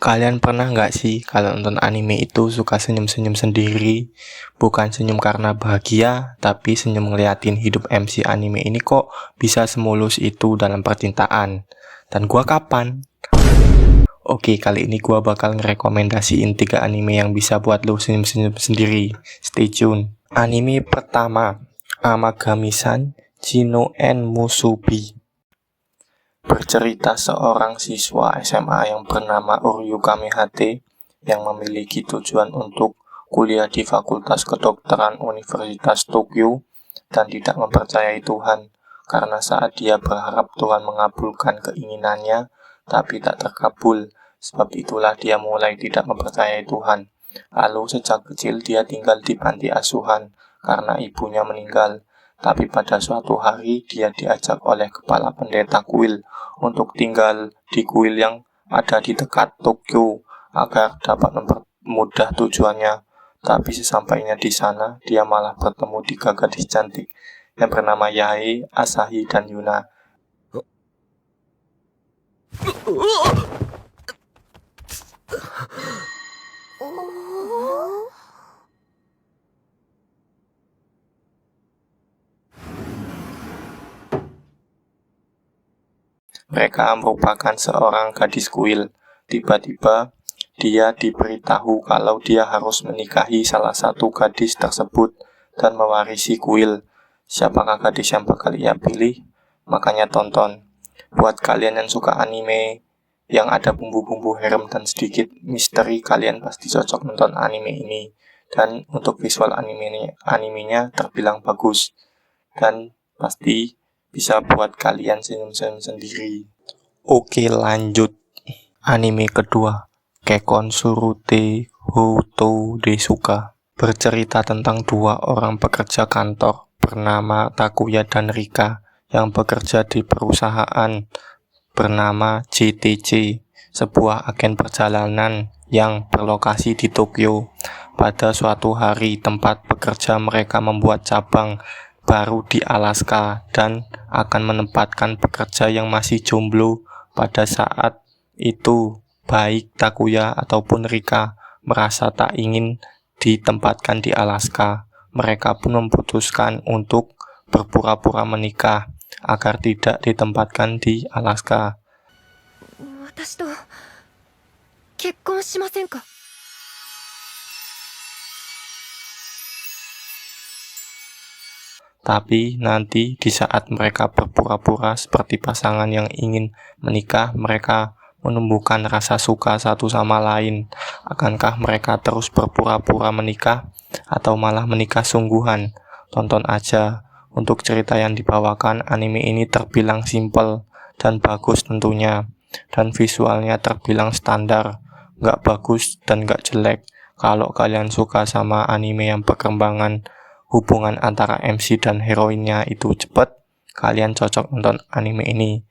Kalian pernah nggak sih kalau nonton anime itu suka senyum-senyum sendiri? Bukan senyum karena bahagia, tapi senyum ngeliatin hidup MC anime ini kok bisa semulus itu dalam percintaan. Dan gua kapan? Oke, kali ini gua bakal ngerekomendasiin 3 anime yang bisa buat lo senyum-senyum sendiri. Stay tune. Anime pertama, Amagami-san Chino en Musubi. Bercerita seorang siswa SMA yang bernama Uryu Kamehate yang memiliki tujuan untuk kuliah di Fakultas Kedokteran Universitas Tokyo dan tidak mempercayai Tuhan karena saat dia berharap Tuhan mengabulkan keinginannya tapi tak terkabul. Sebab itulah dia mulai tidak mempercayai Tuhan. Lalu sejak kecil dia tinggal di panti asuhan karena ibunya meninggal. Tapi pada suatu hari dia diajak oleh kepala pendeta kuil untuk tinggal di kuil yang ada di dekat Tokyo agar dapat mempermudah tujuannya. Tapi sesampainya di sana, dia malah bertemu 3 gadis cantik yang bernama Yae, Asahi, dan Yuna. Mereka merupakan seorang gadis kuil. Tiba-tiba, dia diberitahu kalau dia harus menikahi salah satu gadis tersebut dan mewarisi kuil. Siapakah gadis yang bakal ia pilih? Makanya tonton. Buat kalian yang suka anime yang ada bumbu-bumbu harem dan sedikit misteri, kalian pasti cocok nonton anime ini. Dan untuk visual animenya terbilang bagus. Dan pasti bisa buat kalian senyum-senyum sendiri. Oke, lanjut. Anime kedua, Kekon Surute Houtou Desuka. Bercerita tentang 2 orang pekerja kantor bernama Takuya dan Rika yang bekerja di perusahaan bernama JTC, sebuah agen perjalanan yang berlokasi di Tokyo. Pada suatu hari, tempat bekerja mereka membuat cabang baru di Alaska dan akan menempatkan pekerja yang masih jomblo. Pada saat itu, baik Takuya ataupun Rika merasa tak ingin ditempatkan di Alaska. Mereka pun memutuskan untuk berpura-pura menikah agar tidak ditempatkan di Alaska. Tapi nanti di saat mereka berpura-pura seperti pasangan yang ingin menikah, mereka menumbuhkan rasa suka satu sama lain. Akankah mereka terus berpura-pura menikah atau malah menikah sungguhan? Tonton aja. Untuk cerita yang dibawakan, anime ini terbilang simpel dan bagus tentunya. Dan visualnya terbilang standar, nggak bagus dan nggak jelek. Kalau kalian suka sama anime yang perkembangan hubungan antara MC dan heroinnya itu cepat, kalian cocok nonton anime ini.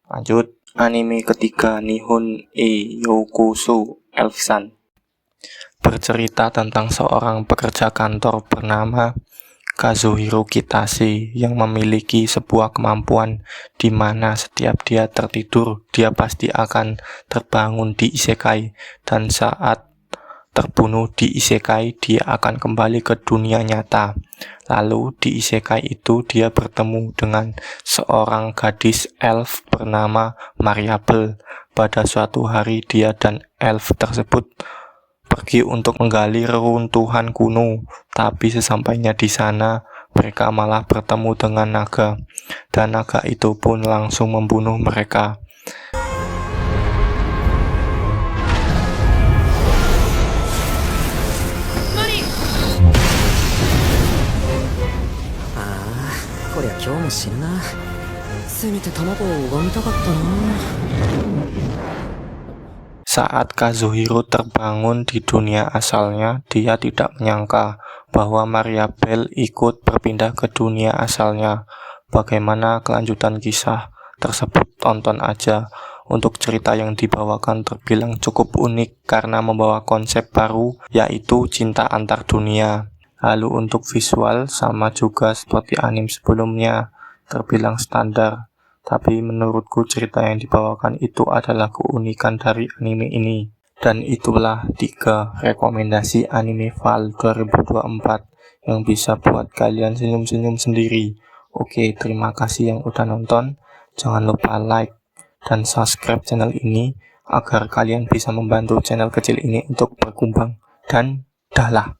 Lanjut, anime ketiga, Nihon e Yokoso Elf-san. Bercerita tentang seorang pekerja kantor bernama Kazuhiro Kitase yang memiliki sebuah kemampuan di mana setiap dia tertidur, dia pasti akan terbangun di isekai, dan saat terbunuh di isekai, dia akan kembali ke dunia nyata. Lalu di isekai itu dia bertemu dengan seorang gadis elf bernama Mariable. Pada suatu hari dia dan elf tersebut pergi untuk menggali reruntuhan kuno, tapi sesampainya di sana mereka malah bertemu dengan naga, dan naga itu pun langsung membunuh mereka. Saat Kazuhiro terbangun di dunia asalnya, dia tidak menyangka bahwa Mariable ikut berpindah ke dunia asalnya. Bagaimana kelanjutan kisah tersebut? Tonton aja. Untuk cerita yang dibawakan terbilang cukup unik karena membawa konsep baru, yaitu cinta antar dunia. Lalu untuk visual sama juga seperti anime sebelumnya, terbilang standar. Tapi menurutku cerita yang dibawakan itu adalah keunikan dari anime ini. Dan itulah 3 rekomendasi anime Val 2024 yang bisa buat kalian senyum-senyum sendiri. Oke, terima kasih yang udah nonton. Jangan lupa like dan subscribe channel ini agar kalian bisa membantu channel kecil ini untuk berkembang. Dan dah lah.